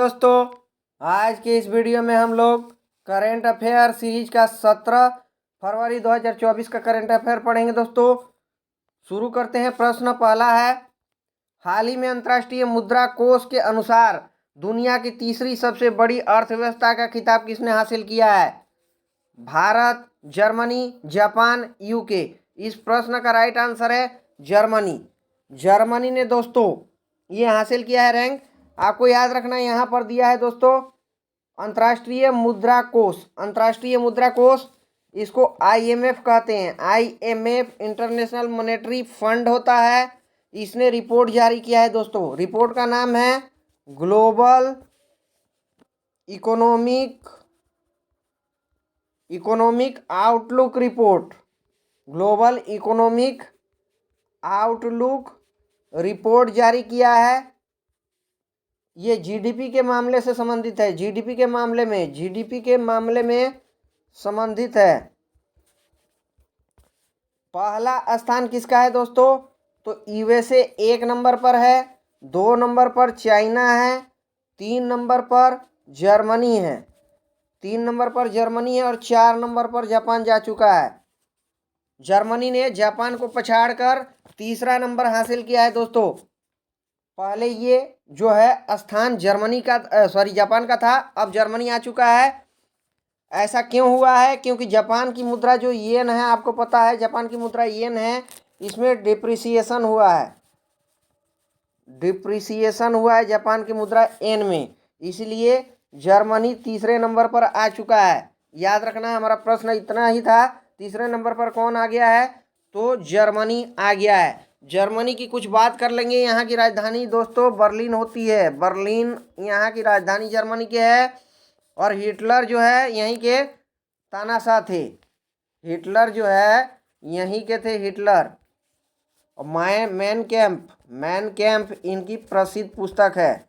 दोस्तों, आज के इस वीडियो में हम लोग करेंट अफेयर सीरीज का 17 फरवरी 2024 का करेंट अफेयर पढ़ेंगे। दोस्तों शुरू करते हैं। प्रश्न पहला है, हाल ही में अंतर्राष्ट्रीय मुद्रा कोष के अनुसार दुनिया की तीसरी सबसे बड़ी अर्थव्यवस्था का खिताब किसने हासिल किया है? Bharat, Germany, Japan, UK. इस प्रश्न का राइट आंसर है जर्मनी। जर्मनी ने दोस्तों ये हासिल किया है रैंक। आपको याद रखना यहाँ पर दिया है दोस्तों अंतर्राष्ट्रीय मुद्रा कोष। अंतर्राष्ट्रीय मुद्रा कोष इसको आईएमएफ कहते हैं। आईएमएफ इंटरनेशनल मॉनेटरी फंड होता है। इसने रिपोर्ट जारी किया है दोस्तों। रिपोर्ट का नाम है global economic outlook report. Global economic outlook report जारी किया है। ये जीडीपी के मामले से संबंधित है। जीडीपी के मामले में संबंधित है। पहला स्थान किसका है दोस्तों? तो यूएसए 1 नंबर पर है, 2 नंबर पर चाइना है, 3 नंबर पर जर्मनी है, 3 नंबर पर जर्मनी है और 4 नंबर पर जापान जा चुका है। जर्मनी ने जापान को पछाड़कर तीसरा नंबर हासिल किया है दोस्तों। पहले ये जो है स्थान जापान का था, अब जर्मनी आ चुका है। ऐसा क्यों हुआ है? क्योंकि जापान की मुद्रा जो येन है, आपको पता है जापान की मुद्रा येन है, इसमें डिप्रिसिएशन हुआ है। डिप्रिसिएशन हुआ है जापान की मुद्रा येन में, इसलिए जर्मनी तीसरे नंबर पर आ चुका है। याद रखना हमारा प्रश्न इतना ही था। तीसरे नंबर पर कौन आ गया है? तो जर्मनी आ गया है। जर्मनी की कुछ बात कर लेंगे। यहाँ की राजधानी दोस्तों बर्लिन होती है। बर्लिन यहाँ की राजधानी जर्मनी के है। और हिटलर जो है यहीं के तानाशाह थे। हिटलर जो है यहीं के थे हिटलर। और मैन कैंप इनकी प्रसिद्ध पुस्तक है,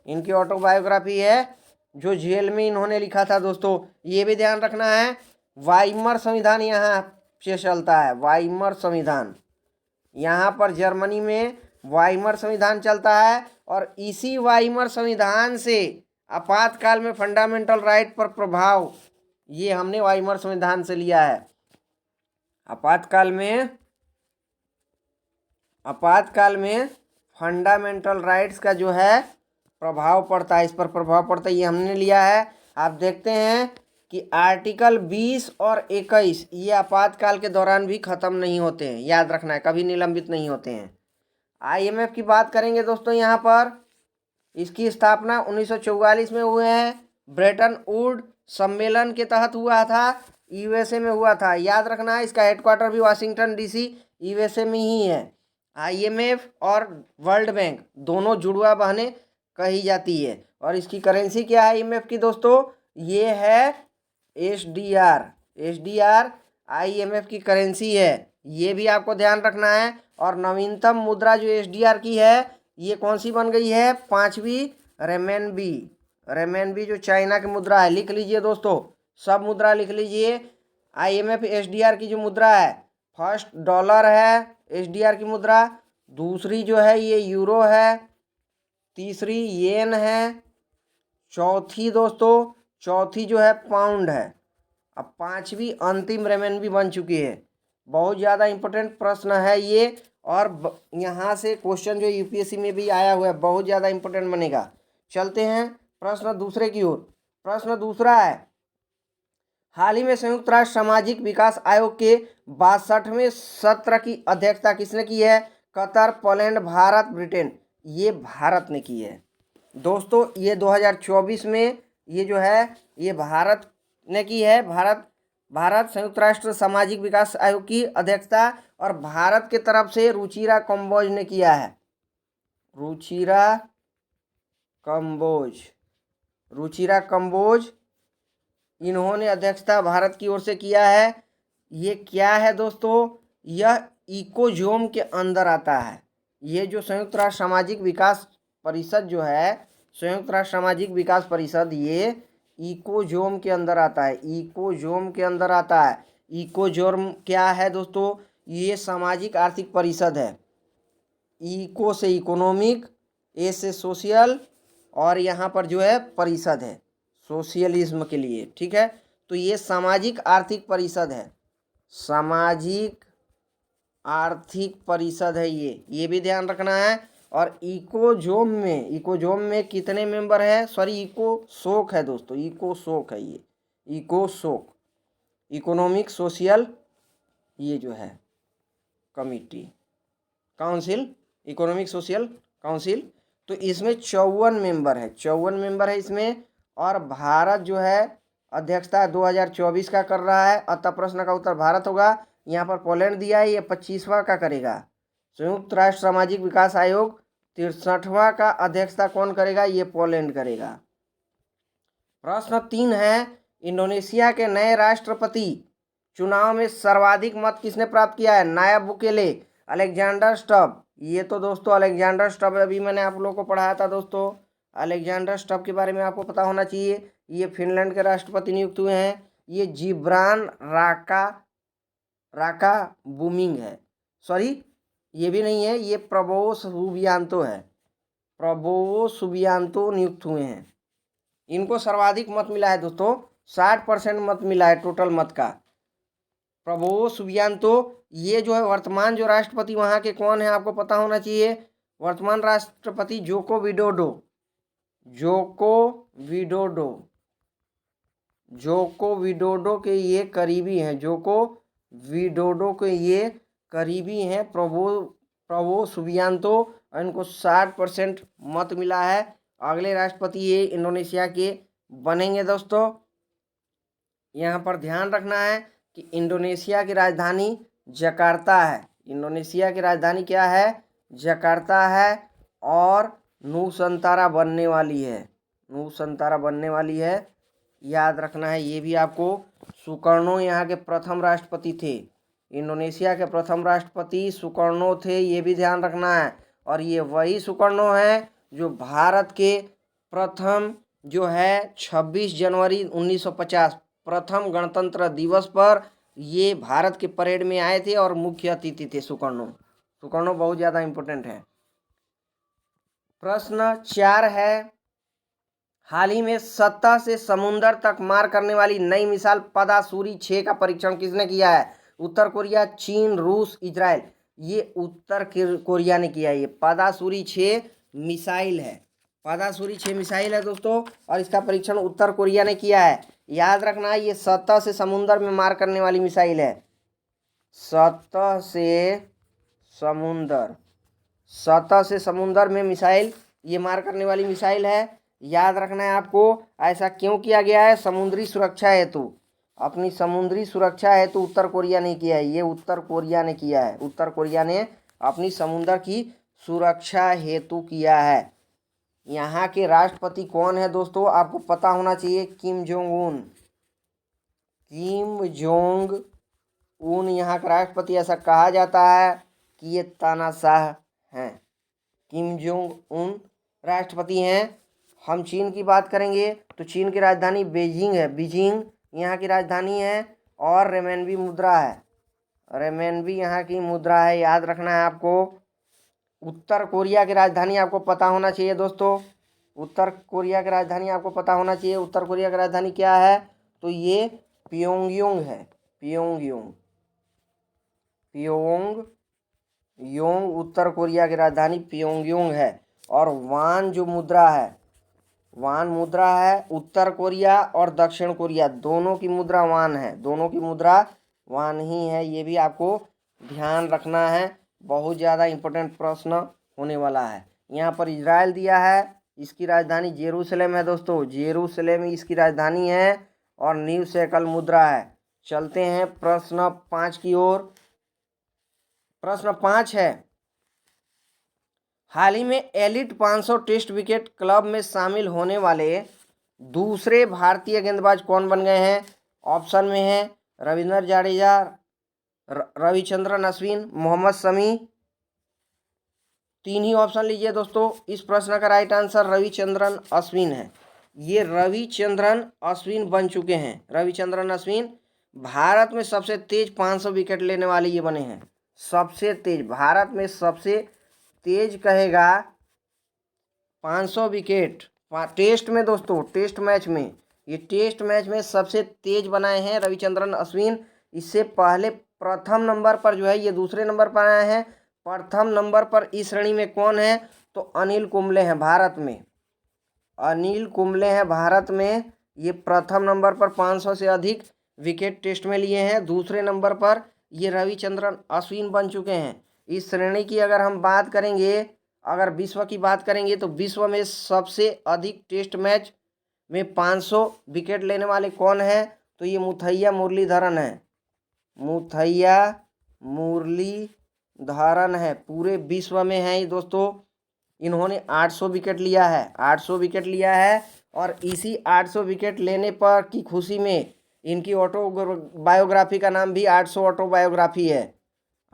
इनकी ऑटोबायोग्राफी है जो जेल में इन्होंने लिखा था दोस्तों। ये भी ध्यान रखना है, वाइमर संविधान यहाँ से चलता है। वाइमर संविधान यहाँ पर जर्मनी में वाइमर संविधान चलता है। और इसी वाइमर संविधान से आपातकाल में फंडामेंटल राइट पर प्रभाव ये हमने वाइमर संविधान से लिया है। आपातकाल में फंडामेंटल राइट्स का जो है प्रभाव पड़ता है, इस पर प्रभाव पड़ता है, ये हमने लिया है। आप देखते हैं कि आर्टिकल 20 और 21 ये आपातकाल के दौरान भी खत्म नहीं होते हैं। याद रखना है, कभी निलंबित नहीं होते हैं। आईएमएफ की बात करेंगे दोस्तों। यहाँ पर इसकी स्थापना 1944 में हुए हैं। ब्रेटन वुड सम्मेलन के तहत हुआ था, यूएसए में हुआ था। याद रखना है, इसका हेडक्वार्टर भी वाशिंगटन डीसी यूएसए में ही है। आईएमएफ और वर्ल्ड बैंक दोनों जुड़वा बहनें कही जाती है। और इसकी करेंसी क्या है आईएमएफ की दोस्तों? ये है एसडीआर आईएमएफ की करेंसी है। ये भी आपको ध्यान रखना है। और नवीनतम मुद्रा जो एसडीआर की है ये कौन सी बन गई है? 5वीं रेमेनबी जो चाइना की मुद्रा है। लिख लीजिए दोस्तों, सब मुद्रा लिख लीजिए। आईएमएफ एसडीआर की जो मुद्रा है, फर्स्ट डॉलर है एसडीआर की मुद्रा, दूसरी जो है ये यूरो है, तीसरी येन है, चौथी जो है पाउंड है, अब 5वीं अंतिम रेमेनबी बन चुकी है। बहुत ज़्यादा इम्पोर्टेंट प्रश्न है ये। और यहाँ से क्वेश्चन जो यूपीएससी में भी आया हुआ है, बहुत ज़्यादा इम्पोर्टेंट बनेगा। चलते हैं प्रश्न दूसरे की ओर। प्रश्न दूसरा है, हाल ही में संयुक्त राष्ट्र सामाजिक विकास आयोग के 62वें सत्र की अध्यक्षता किसने की है? Qatar, Poland, Bharat, Britain. ये भारत ने की है दोस्तों। ये 2024 में ये जो है ये भारत ने की है। भारत संयुक्त राष्ट्र सामाजिक विकास आयोग की अध्यक्षता। और भारत के तरफ से रुचिरा कंबोज ने किया है। रुचिरा कंबोज इन्होंने अध्यक्षता भारत की ओर से किया है। ये क्या है दोस्तों? यह इकोजोम के अंदर आता है। ये जो संयुक्त राष्ट्र सामाजिक विकास परिषद जो है, संयुक्त राष्ट्र सामाजिक विकास परिषद, ये इकोजोम के अंदर आता है। इकोजोम क्या है दोस्तों? ये सामाजिक आर्थिक परिषद है। इको से इकोनॉमिक, ए से सोशल और यहाँ पर जो है परिषद है सोशलिज्म के लिए, ठीक है। तो ये सामाजिक आर्थिक परिषद है, सामाजिक आर्थिक परिषद है ये भी ध्यान रखना है। और इकोजोम में कितने मेंबर है, सॉरी इकोसोक है दोस्तों, इकोसोक है ये, इकोसोक इकोनॉमिक सोशल ये जो है committee council, economic social council. तो इसमें 54 मेंबर है, 54 मेंबर है इसमें। और भारत जो है अध्यक्षता 2024 का कर रहा है, अतः प्रश्न का उत्तर भारत होगा। यहाँ पर पोलैंड दिया है, ये 25वां का करेगा। संयुक्त राष्ट्र सामाजिक विकास आयोग 63वां का अध्यक्षता कौन करेगा, ये पोलैंड करेगा। प्रश्न 3 है, इंडोनेशिया के नए राष्ट्रपति चुनाव में सर्वाधिक मत किसने प्राप्त किया है, नायब बुकेले, अलेक्जेंडर स्टब। ये तो दोस्तों अलेक्जेंडर स्टब अभी मैंने आप लोगों को पढ़ाया था दोस्तों, अलेक्जेंडर स्टब के बारे में आपको पता होना चाहिए। ये फिनलैंड के राष्ट्रपति नियुक्त हुए हैं। ये जिब्रान राका बुमिंग है, सॉरी ये भी नहीं है, ये प्रबोवो सुबियांतो है, प्रबोवो सुबियांतो नियुक्त हुए हैं। इनको सर्वाधिक मत मिला है दोस्तों, 60% मत मिला है टोटल मत का। प्रबोवो सुबियांतो ये जो है वर्तमान जो राष्ट्रपति वहाँ के कौन है आपको पता होना चाहिए। वर्तमान राष्ट्रपति जोको विडोडो, जोको विडोडो के ये करीबी हैं, जोको विडोडो के ये करीबी हैं प्रबोवो सुबियांतो। इनको 60% मत मिला है। अगले राष्ट्रपति ये इंडोनेशिया के बनेंगे दोस्तों। यहाँ पर ध्यान रखना है कि इंडोनेशिया की राजधानी जकार्ता है, इंडोनेशिया की राजधानी क्या है, जकार्ता है। और नूसंतारा बनने वाली है, नूसंतारा बनने वाली है, याद रखना है ये भी आपको। सुकर्णो यहाँ के प्रथम राष्ट्रपति थे, इंडोनेशिया के प्रथम राष्ट्रपति सुकर्णो थे, ये भी ध्यान रखना है। और ये वही सुकर्णो है जो भारत के प्रथम जो है 26 जनवरी 1950 प्रथम गणतंत्र दिवस पर ये भारत के परेड में आए थे और मुख्य अतिथि थे सुकर्णो बहुत ज़्यादा इम्पोर्टेंट है। प्रश्न 4 है, हाल ही में सतह से समुद्र तक मार करने वाली नई मिसाइल पदासूरी 6 का परीक्षण किसने किया है, उत्तर कोरिया, चीन, रूस, इजराइल। ये उत्तर कोरिया ने किया है। ये पदासूरी 6 मिसाइल है, पदासूरी 6 मिसाइल है दोस्तों, और इसका परीक्षण उत्तर कोरिया ने किया है। याद रखना है ये सतह से समुद्र में मार करने वाली मिसाइल है, सतह से समुद्र में मिसाइल ये मार करने वाली मिसाइल है। याद रखना है आपको, ऐसा क्यों किया गया है, समुद्री सुरक्षा हेतु, अपनी समुद्री सुरक्षा हेतु उत्तर कोरिया ने किया है, ये उत्तर कोरिया ने किया है, उत्तर कोरिया ने अपनी समुद्र की सुरक्षा हेतु किया है। यहाँ के राष्ट्रपति कौन है दोस्तों, आपको पता होना चाहिए, किम जोंग उन यहाँ का राष्ट्रपति। ऐसा कहा जाता है कि ये तानाशाह हैं, किम जोंग उन राष्ट्रपति हैं। हम चीन की बात करेंगे तो चीन की राजधानी बीजिंग है, बीजिंग यहाँ की राजधानी है। और रेमेनबी मुद्रा है, रेमेनबी यहाँ की मुद्रा है, याद रखना है आपको। उत्तर कोरिया की राजधानी आपको पता होना चाहिए दोस्तों, उत्तर कोरिया की राजधानी आपको पता होना चाहिए। उत्तर कोरिया की राजधानी क्या है, तो ये प्योंगयांग है, प्योंगयांग उत्तर कोरिया की राजधानी प्योंगयांग है। और वान जो मुद्रा है, वान मुद्रा है, उत्तर कोरिया और दक्षिण कोरिया दोनों की मुद्रा वान है, दोनों की मुद्रा वान ही है, ये भी आपको ध्यान रखना है। बहुत ज़्यादा इम्पोर्टेंट प्रश्न होने वाला है। यहाँ पर इजराइल दिया है, इसकी राजधानी जेरूसलेम है दोस्तों, जेरूसलेम इसकी राजधानी है। और न्यू शेकल मुद्रा है। चलते हैं प्रश्न 5 की ओर। प्रश्न 5 है, हाल ही में एलिट 500 टेस्ट विकेट क्लब में शामिल होने वाले दूसरे भारतीय गेंदबाज कौन बन गए हैं। ऑप्शन में है रविंद्र जडेजा, रविचंद्रन अश्विन, मोहम्मद शमी। 3 ही ऑप्शन लीजिए दोस्तों। इस प्रश्न का राइट आंसर रविचंद्रन अश्विन है। ये रविचंद्रन अश्विन बन चुके हैं। रविचंद्रन अश्विन भारत में सबसे तेज 500 विकेट लेने वाले ये बने हैं, सबसे तेज, भारत में सबसे तेज कहेगा 500 टेस्ट में दोस्तों, टेस्ट मैच में, ये टेस्ट मैच में सबसे तेज बनाए हैं रविचंद्रन अश्विन। इससे पहले प्रथम नंबर पर जो है ये दूसरे नंबर पर आए हैं। प्रथम नंबर पर इस श्रेणी में कौन है, तो अनिल कुंबले हैं भारत में। अनिल कुंबले हैं भारत में, ये प्रथम नंबर पर 500 से अधिक विकेट टेस्ट में लिए हैं। दूसरे नंबर पर ये रविचंद्रन अश्विन बन चुके हैं। इस श्रेणी की अगर हम बात करेंगे, अगर विश्व की बात करेंगे, तो विश्व में सबसे अधिक टेस्ट मैच में 500 विकेट लेने वाले कौन है, तो ये मुथैया मुरलीधरन है। मुथैया मुरलीधरन है, पूरे विश्व में है ये दोस्तों। इन्होंने 800 विकेट लिया है, 800 विकेट लिया है। और इसी 800 विकेट लेने पर की खुशी में इनकी ऑटोबायोग्राफी का नाम भी 800 ऑटोबायोग्राफी है।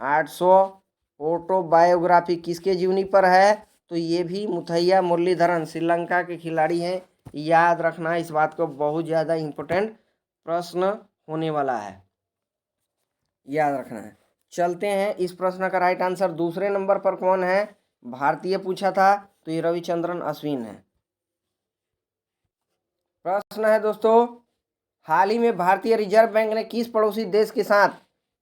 800 ऑटोबायोग्राफी किसके जीवनी पर है, तो ये भी मुथैया मुरलीधरन श्रीलंका के खिलाड़ी हैं। याद रखना इस बात को, बहुत ज़्यादा इम्पोर्टेंट प्रश्न होने वाला है, याद रखना है। चलते हैं, इस प्रश्न का राइट आंसर दूसरे नंबर पर कौन है, भारतीय पूछा था, तो ये रविचंद्रन अश्विन है। प्रश्न है दोस्तों, हाल ही में भारतीय रिजर्व बैंक ने किस पड़ोसी देश के साथ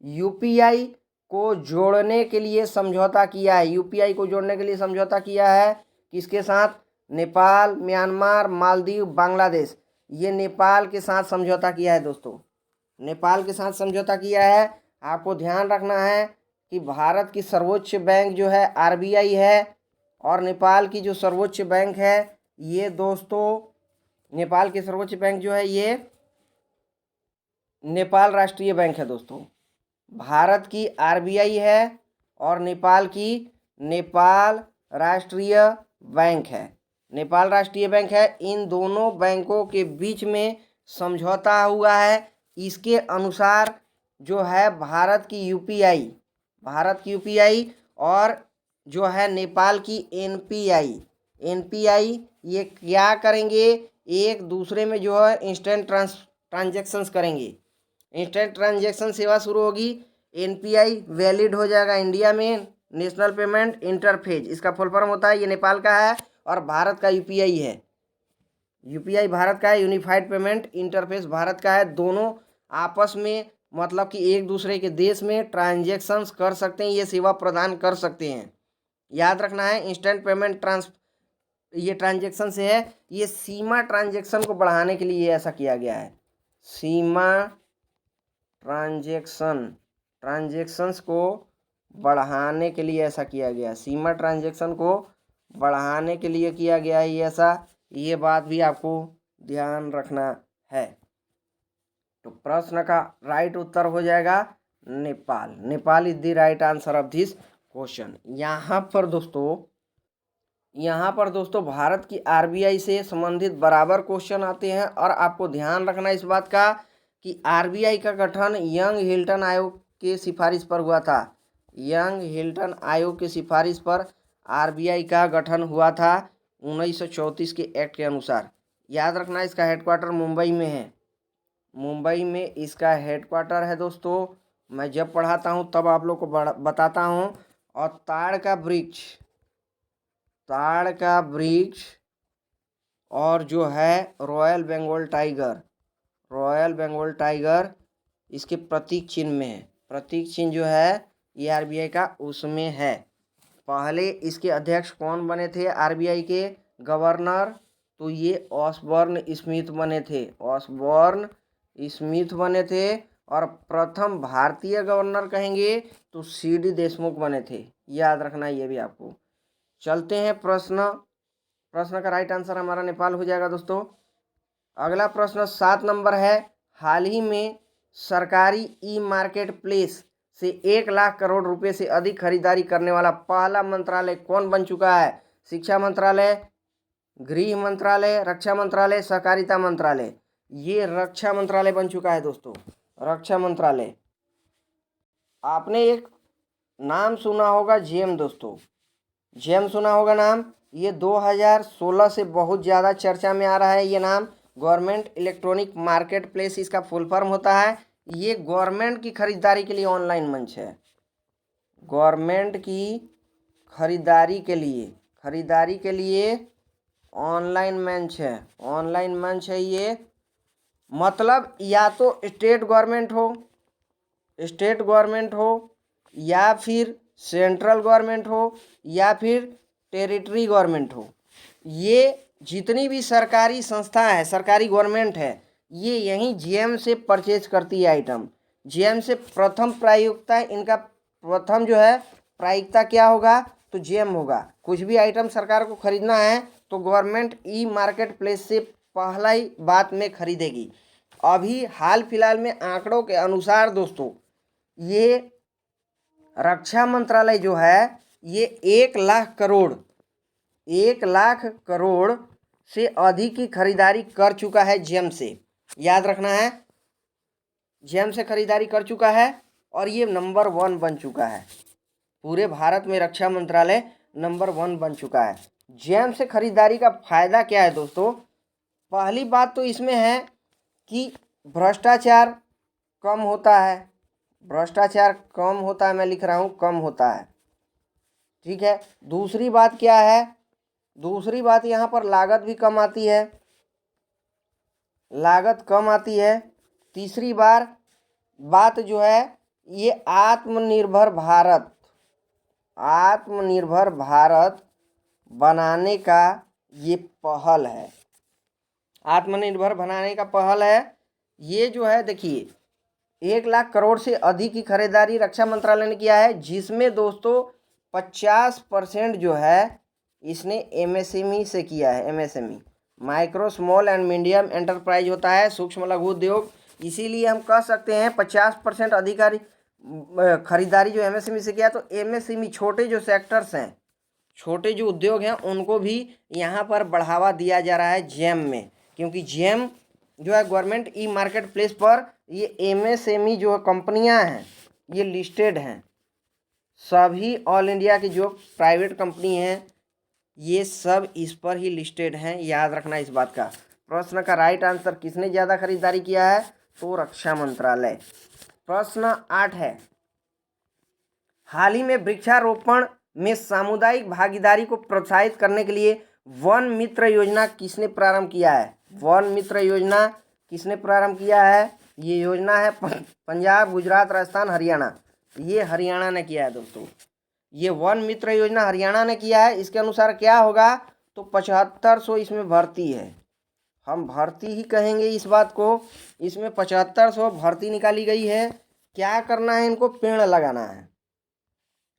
यूपीआई को जोड़ने के लिए समझौता किया है। यूपीआई को जोड़ने के लिए समझौता किया है किसके साथ, नेपाल, म्यांमार, मालदीव, बांग्लादेश। ये नेपाल के साथ समझौता किया है दोस्तों, नेपाल के साथ समझौता किया है। आपको ध्यान रखना है कि भारत की सर्वोच्च बैंक जो है आरबीआई है, और नेपाल की जो सर्वोच्च बैंक है ये दोस्तों, नेपाल की सर्वोच्च बैंक जो है ये नेपाल राष्ट्रीय बैंक है दोस्तों। भारत की आरबीआई है और नेपाल की नेपाल राष्ट्रीय बैंक है, नेपाल राष्ट्रीय बैंक है। इन दोनों बैंकों के बीच में समझौता हुआ है। इसके अनुसार जो है भारत की यूपीआई और जो है नेपाल की एनपीआई ये क्या करेंगे, एक दूसरे में जो है इंस्टेंट ट्रांजैक्शंस करेंगे। इंस्टेंट ट्रांजैक्शन सेवा शुरू होगी। एनपीआई वैलिड हो जाएगा इंडिया में, नेशनल पेमेंट इंटरफेस इसका फुल फॉर्म होता है। ये नेपाल का है और भारत का यूपीआई है। यूपीआई भारत का है, यूनिफाइड पेमेंट इंटरफेस भारत का है। दोनों आपस में मतलब कि एक दूसरे के देश में ट्रांजैक्शंस कर सकते हैं, ये सेवा प्रदान कर सकते हैं। याद रखना है, इंस्टेंट पेमेंट ये ट्रांजैक्शन से है, ये सीमा ट्रांजैक्शन को बढ़ाने के लिए ऐसा किया गया है। सीमा ट्रांजैक्शंस को बढ़ाने के लिए ऐसा किया गया, सीमा ट्रांजैक्शन को बढ़ाने के लिए किया गया है ये ऐसा, ये बात भी आपको ध्यान रखना है। तो प्रश्न का राइट उत्तर हो जाएगा Nepal. Nepal is the right answer of this question. यहाँ पर दोस्तों भारत की आरबीआई से संबंधित बराबर क्वेश्चन आते हैं, और आपको ध्यान रखना इस बात का कि आरबीआई का गठन यंग हिल्टन आयोग के सिफारिश पर हुआ था। यंग हिल्टन आयोग के सिफारिश पर आरबीआई का गठन हुआ था 1934 के एक्ट के अनुसार। याद रखना, इसका हेडक्वार्टर मुंबई में है, मुंबई में इसका हेडक्वार्टर है दोस्तों। मैं जब पढ़ाता हूँ तब आप लोग को बताता हूँ। और ताड़ का वृक्ष और जो है रॉयल बंगाल टाइगर इसके प्रतीक चिन्ह में है। प्रतीक चिन्ह जो है ये आरबीआई का उसमें है। पहले इसके अध्यक्ष कौन बने थे आरबीआई के, गवर्नर, तो ये ऑसबॉर्न स्मिथ बने थे। और प्रथम भारतीय गवर्नर कहेंगे तो सीडी देशमुख बने थे। याद रखना ये भी आपको। चलते हैं, प्रश्न का राइट आंसर हमारा नेपाल हो जाएगा दोस्तों। अगला प्रश्न 7 नंबर है, हाल ही में सरकारी ई मार्केट प्लेस से 1 लाख करोड़ रुपए से अधिक खरीदारी करने वाला पहला मंत्रालय कौन बन चुका है। शिक्षा मंत्रालय, गृह मंत्रालय, रक्षा मंत्रालय, सहकारिता मंत्रालय। ये रक्षा मंत्रालय बन चुका है दोस्तों, रक्षा मंत्रालय। आपने एक नाम सुना होगा जेम दोस्तों, जेम सुना होगा नाम। ये 2016 से बहुत ज़्यादा चर्चा में आ रहा है ये नाम। गवर्नमेंट इलेक्ट्रॉनिक मार्केट प्लेस इसका फुल फॉर्म होता है। ये गवर्नमेंट की खरीदारी के लिए ऑनलाइन मंच है। गवर्नमेंट की खरीदारी के लिए ऑनलाइन मंच है, ऑनलाइन मंच है ये। मतलब या तो स्टेट गवर्नमेंट हो या फिर सेंट्रल गवर्नमेंट हो या फिर टेरिटरी गवर्नमेंट हो, ये जितनी भी सरकारी संस्था है, सरकारी गवर्नमेंट है, ये यहीं जेम से परचेज करती है आइटम। जेम से प्रथम प्रायिकता इनका, प्रथम जो है प्रायिकता क्या होगा, तो जेम होगा। कुछ भी आइटम सरकार को खरीदना है तो गवर्नमेंट ई मार्केट प्लेस से पहला ही बात में खरीदेगी। अभी हाल फिलहाल में आंकड़ों के अनुसार दोस्तों, ये रक्षा मंत्रालय जो है ये 1 लाख करोड़ से अधिक की खरीदारी कर चुका है जेम से। याद रखना है, जेम से खरीदारी कर चुका है और ये नंबर 1 बन चुका है। पूरे भारत में रक्षा मंत्रालय नंबर 1 बन चुका है। जेम से खरीदारी का फायदा क्या है दोस्तों? पहली बात तो इसमें है कि भ्रष्टाचार कम होता है, भ्रष्टाचार कम होता है, मैं लिख रहा हूँ कम होता है, ठीक है। दूसरी बात क्या है? दूसरी बात यहाँ पर लागत भी कम आती है, लागत कम आती है। तीसरी बात जो है ये आत्मनिर्भर भारत बनाने का ये पहल है, आत्मनिर्भर बनाने का पहल है। ये जो है देखिए 1 लाख करोड़ से अधिक की खरीदारी रक्षा मंत्रालय ने किया है, जिसमें दोस्तों 50% जो है इसने एमएसएमई से किया है। MSME micro small and medium enterprise होता है, सूक्ष्म लघु उद्योग। इसीलिए हम कह सकते हैं 50% अधिकारी खरीदारी जो एमएसएमई से किया। तो एमएसएमई छोटे जो सेक्टर्स हैं, छोटे जो उद्योग हैं, उनको भी यहाँ पर बढ़ावा दिया जा रहा है जेम में, क्योंकि जेम जो है गवर्नमेंट ई मार्केट प्लेस पर ये एमएसएमई जो कंपनियां हैं ये लिस्टेड हैं। सभी ऑल इंडिया की जो प्राइवेट कंपनी हैं ये सब इस पर ही लिस्टेड हैं। याद रखना इस बात का। प्रश्न का राइट आंसर किसने ज़्यादा खरीदारी किया है? तो रक्षा मंत्रालय। प्रश्न 8 है, हाल ही में वृक्षारोपण में सामुदायिक भागीदारी को प्रोत्साहित करने के लिए वन मित्र योजना किसने प्रारंभ किया है? वन मित्र योजना किसने प्रारंभ किया है? ये योजना है पंजाब, गुजरात, राजस्थान, हरियाणा। ये हरियाणा ने किया है दोस्तों। ये वन मित्र योजना हरियाणा ने किया है। इसके अनुसार क्या होगा, तो 7500 इसमें भर्ती है, हम भर्ती ही कहेंगे इस बात को। इसमें 7500 भर्ती निकाली गई है। क्या करना है इनको? पेड़ लगाना है।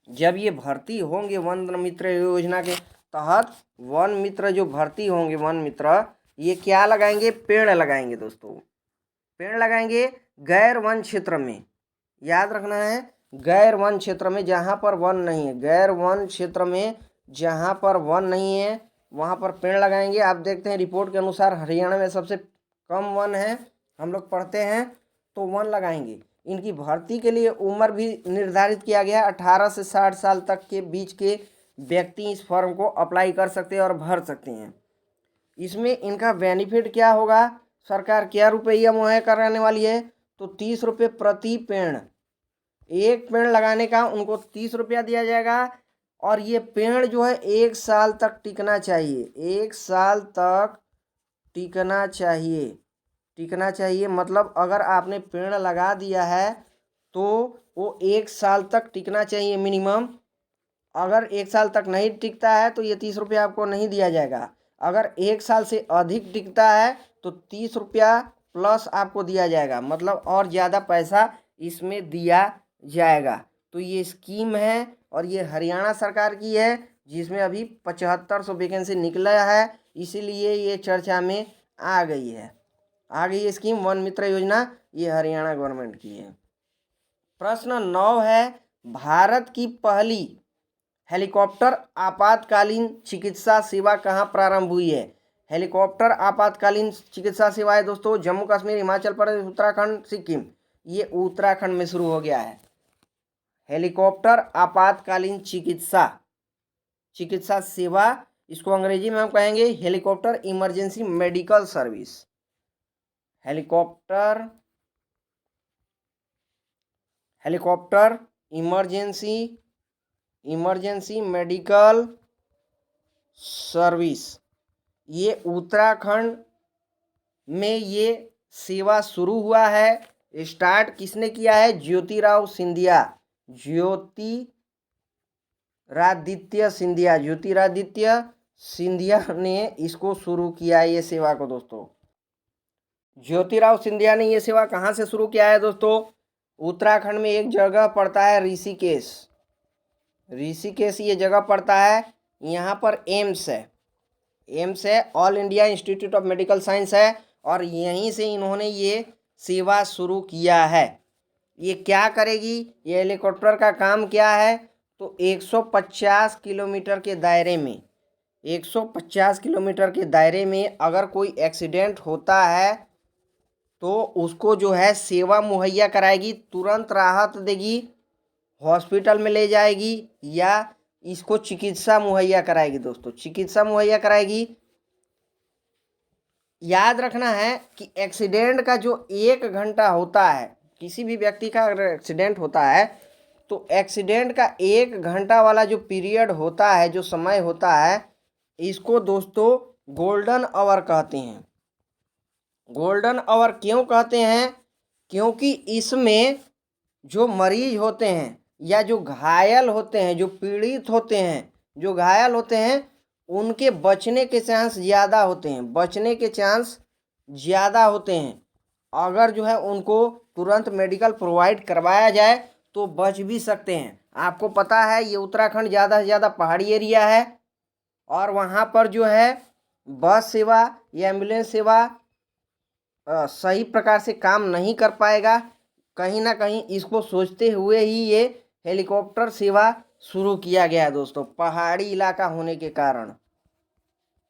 जब ये भर्ती होंगे वन मित्र योजना के तहत, वन मित्र जो भर्ती होंगे, वन मित्र ये क्या लगाएंगे? पेड़ लगाएंगे दोस्तों, पेड़ लगाएंगे गैर वन क्षेत्र में। याद रखना है, गैर वन क्षेत्र में जहाँ पर वन नहीं है, गैर वन क्षेत्र में जहाँ पर वन नहीं है वहाँ पर पेड़ लगाएंगे। आप देखते हैं रिपोर्ट के अनुसार हरियाणा में सबसे कम वन है, हम लोग पढ़ते हैं, तो वन लगाएंगे। इनकी भर्ती के लिए उम्र भी निर्धारित किया गया है। 18 से 60 साल तक के बीच के व्यक्ति इस फॉर्म को अप्लाई कर सकते हैं और भर सकते हैं। इसमें इनका बेनिफिट क्या होगा? सरकार क्या रुपया मुहैया कराने वाली है? तो 30 रुपये प्रति पेड़, एक पेड़ लगाने का उनको 30 रुपया दिया जाएगा। और ये पेड़ जो है 1 साल तक टिकना चाहिए, 1 साल तक टिकना चाहिए, टिकना चाहिए। मतलब अगर आपने पेड़ लगा दिया है तो वो 1 साल तक टिकना चाहिए मिनिमम। अगर 1 साल तक नहीं टिकता है तो ये 30 रुपया आपको नहीं दिया जाएगा। अगर 1 साल से अधिक टिकता है तो 30 रुपया प्लस आपको दिया जाएगा, मतलब और ज़्यादा पैसा इसमें दिया जाएगा। तो ये स्कीम है और ये हरियाणा सरकार की है, जिसमें अभी 7500 वैकेंसी निकला है, इसीलिए ये चर्चा में आ गई है। आ गई स्कीम वन मित्र योजना, ये हरियाणा गवर्नमेंट की है। प्रश्न 9 है, भारत की पहली हेलीकॉप्टर आपातकालीन चिकित्सा सेवा कहाँ प्रारंभ हुई है? हेलीकॉप्टर आपातकालीन चिकित्सा सेवा है दोस्तों जम्मू कश्मीर, हिमाचल प्रदेश, उत्तराखंड, सिक्किम। ये उत्तराखंड में शुरू हो गया है। हेलीकॉप्टर आपातकालीन चिकित्सा सेवा, इसको अंग्रेजी में हम कहेंगे helicopter emergency medical service. Helicopter emergency medical service, ये उत्तराखंड में ये सेवा शुरू हुआ है। स्टार्ट किसने किया है? ज्योतिराव सिंधिया, ज्योतिरादित्य सिंधिया ने इसको शुरू किया है, ये सेवा को दोस्तों। ज्योतिराव सिंधिया ने ये सेवा कहाँ से शुरू किया है दोस्तों? उत्तराखंड में एक जगह पड़ता है ऋषिकेश, ऋषिकेश ये जगह पड़ता है। यहाँ पर एम्स है, all India institute of medical science है, और यहीं से इन्होंने ये सेवा शुरू किया है। ये क्या करेगी? ये हेलीकॉप्टर का काम क्या है? तो 150 किलोमीटर के दायरे में, 150 किलोमीटर के दायरे में अगर कोई एक्सीडेंट होता है तो उसको जो है सेवा मुहैया कराएगी, तुरंत राहत देगी, हॉस्पिटल में ले जाएगी, या इसको चिकित्सा मुहैया कराएगी दोस्तों, चिकित्सा मुहैया कराएगी। याद रखना है कि एक्सीडेंट का जो 1 घंटा होता है, किसी भी व्यक्ति का अगर एक्सीडेंट होता है तो एक्सीडेंट का 1 घंटा वाला जो पीरियड होता है, जो समय होता है, इसको दोस्तों गोल्डन आवर कहते हैं। गोल्डन आवर क्यों कहते हैं? क्योंकि इसमें जो मरीज होते हैं या जो घायल होते हैं, जो पीड़ित होते हैं, जो घायल होते हैं, उनके बचने के चांस ज़्यादा होते हैं, बचने के चांस ज़्यादा होते हैं। अगर जो है उनको तुरंत मेडिकल प्रोवाइड करवाया जाए तो बच भी सकते हैं। आपको पता है ये उत्तराखंड ज़्यादा से ज़्यादा पहाड़ी एरिया है, और वहाँ पर जो है बस सेवा या एम्बुलेंस सेवा सही प्रकार से काम नहीं कर पाएगा। कहीं ना कहीं इसको सोचते हुए ही ये हेलीकॉप्टर सेवा शुरू किया गया है दोस्तों। पहाड़ी इलाका होने के कारण,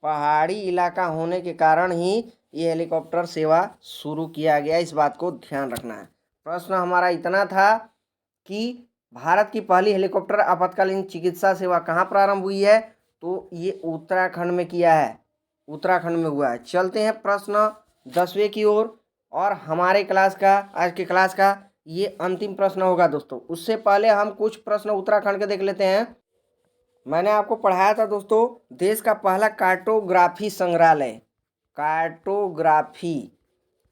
पहाड़ी इलाका होने के कारण ही ये हेलीकॉप्टर सेवा शुरू किया गया, इस बात को ध्यान रखना है। प्रश्न हमारा इतना था कि भारत की पहली हेलीकॉप्टर आपातकालीन चिकित्सा सेवा कहाँ प्रारंभ हुई है? तो ये उत्तराखंड में किया है, उत्तराखंड में हुआ है। चलते हैं प्रश्न 10वें की ओर, और हमारे क्लास का, आज के क्लास का ये अंतिम प्रश्न होगा दोस्तों। उससे पहले हम कुछ प्रश्न उत्तराखंड के देख लेते हैं। मैंने आपको पढ़ाया था दोस्तों, देश का पहला कार्टोग्राफी संग्रहालय,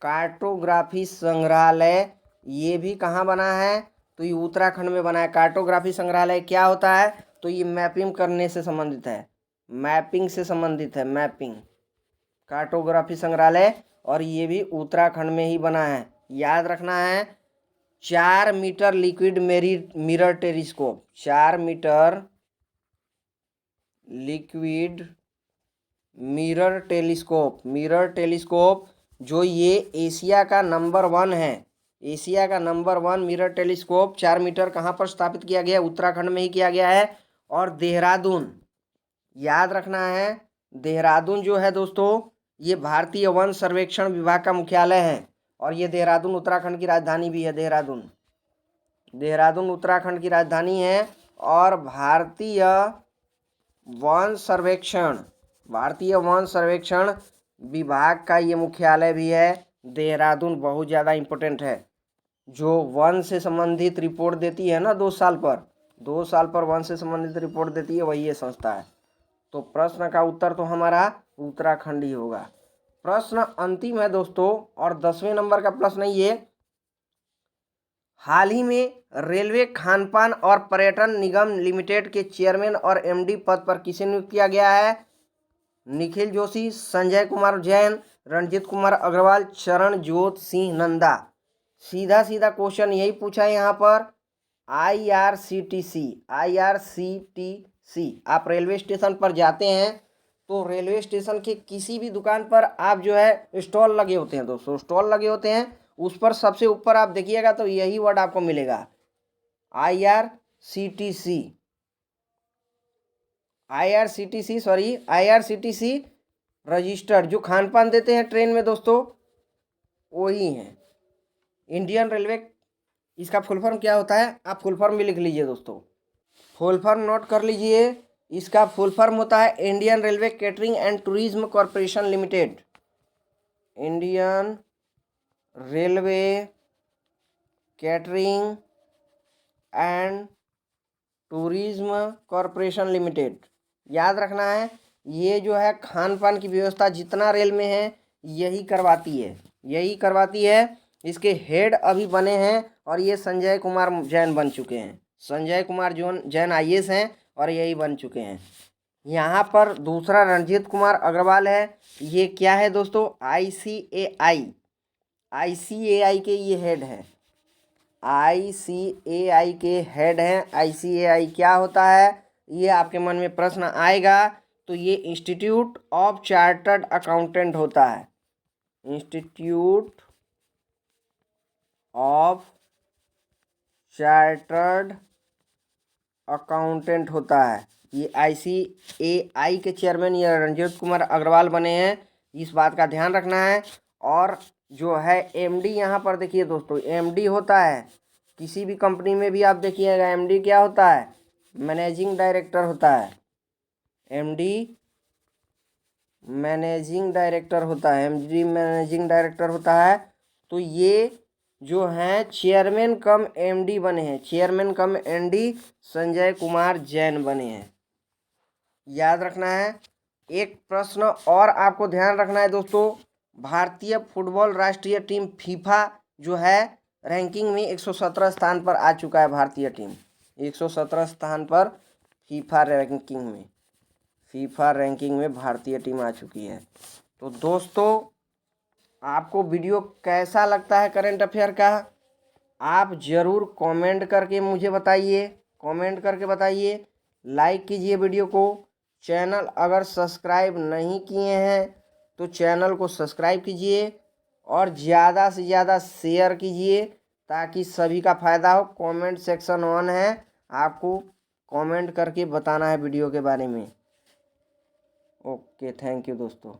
कार्टोग्राफी संग्रहालय ये भी कहाँ बना है? तो ये उत्तराखंड में बना है। कार्टोग्राफी संग्रहालय क्या होता है? तो ये मैपिंग करने से संबंधित है, मैपिंग से संबंधित है, मैपिंग, कार्टोग्राफी संग्रहालय, और ये भी उत्तराखंड में ही बना है। याद रखना है 4 metre liquid mirror telescope, 4 metre liquid mirror telescope जो ये एशिया का नंबर 1 है, एशिया का नंबर 1 मिरर टेलीस्कोप 4 मीटर कहाँ पर स्थापित किया गया? उत्तराखंड में ही किया गया है। और देहरादून, याद रखना है देहरादून जो है दोस्तों, ये भारतीय वन सर्वेक्षण विभाग का मुख्यालय है, और ये देहरादून उत्तराखंड की राजधानी भी है। देहरादून उत्तराखंड की राजधानी है, और भारतीय वन सर्वेक्षण विभाग का ये मुख्यालय भी है। देहरादून बहुत ज़्यादा इम्पोर्टेंट है। जो वन से संबंधित रिपोर्ट देती है ना 2 साल पर वन से संबंधित रिपोर्ट देती है, वही ये संस्था है। तो प्रश्न का उत्तर तो हमारा उत्तराखंड ही होगा। प्रश्न अंतिम है दोस्तों, और 10वें नंबर का प्रश्न ये, हाल ही में रेलवे खानपान और पर्यटन निगम लिमिटेड के चेयरमैन और एमडी पद पर किसे नियुक्त किया गया है? निखिल जोशी, संजय कुमार जैन, रणजीत कुमार अग्रवाल, चरणजोत सिंह नंदा। सीधा सीधा क्वेश्चन यही पूछा है यहाँ पर। IRCTC, आप रेलवे स्टेशन पर जाते हैं तो रेलवे स्टेशन के किसी भी दुकान पर आप जो है स्टॉल लगे होते हैं दोस्तों, स्टॉल लगे होते हैं, उस पर सबसे ऊपर आप देखिएगा तो यही वर्ड आपको मिलेगा, IRCTC रजिस्टर्ड। जो खान पान देते हैं ट्रेन में दोस्तों वही हैं। इंडियन रेलवे, इसका फुल फॉर्म क्या होता है? आप फुल फॉर्म भी लिख लीजिए दोस्तों, फुल फॉर्म नोट कर लीजिए। इसका फुल फॉर्म होता है Indian railway catering and tourism corporation limited, Indian railway catering and tourism corporation limited. याद रखना है ये जो है खान पान की व्यवस्था जितना रेल में है यही करवाती है। इसके हेड अभी बने हैं और ये संजय कुमार जैन बन चुके हैं। संजय कुमार जैन IAS हैं और यही बन चुके हैं। यहाँ पर दूसरा रणजीत कुमार अग्रवाल है। ये क्या है दोस्तों? ICAI के ये हेड है। ICAI के हेड हैं। ICAI क्या होता है, ये आपके मन में प्रश्न आएगा। तो ये इंस्टीट्यूट ऑफ चार्टर्ड अकाउंटेंट होता है। इंस्टीट्यूट ऑफ चार्टर्ड अकाउंटेंट होता है। ये ICAI के चेयरमैन ये रणजीत कुमार अग्रवाल बने हैं, इस बात का ध्यान रखना है। और जो है MD यहाँ पर देखिए दोस्तों, MD होता है किसी भी कंपनी में भी आप देखिएगा MD क्या होता है? मैनेजिंग डायरेक्टर होता है। MD मैनेजिंग डायरेक्टर होता है। MD मैनेजिंग डायरेक्टर होता है। तो ये जो हैं चेयरमैन कम MD बने हैं, chairman cum MD Sanjay Kumar Jain बने हैं, याद रखना है। एक प्रश्न और आपको ध्यान रखना है दोस्तों, भारतीय फुटबॉल राष्ट्रीय टीम फीफा जो है रैंकिंग में 117 स्थान पर आ चुका है। भारतीय टीम 117 स्थान पर फीफा रैंकिंग में भारतीय टीम आ चुकी है। तो दोस्तों आपको वीडियो कैसा लगता है करंट अफेयर का, आप ज़रूर कमेंट करके मुझे बताइए। लाइक कीजिए वीडियो को। चैनल अगर सब्सक्राइब नहीं किए हैं तो चैनल को सब्सक्राइब कीजिए और ज़्यादा से ज़्यादा शेयर कीजिए ताकि सभी का फ़ायदा हो। कमेंट सेक्शन ऑन है, आपको कमेंट करके बताना है वीडियो के बारे में। ओके, थैंक यू दोस्तों।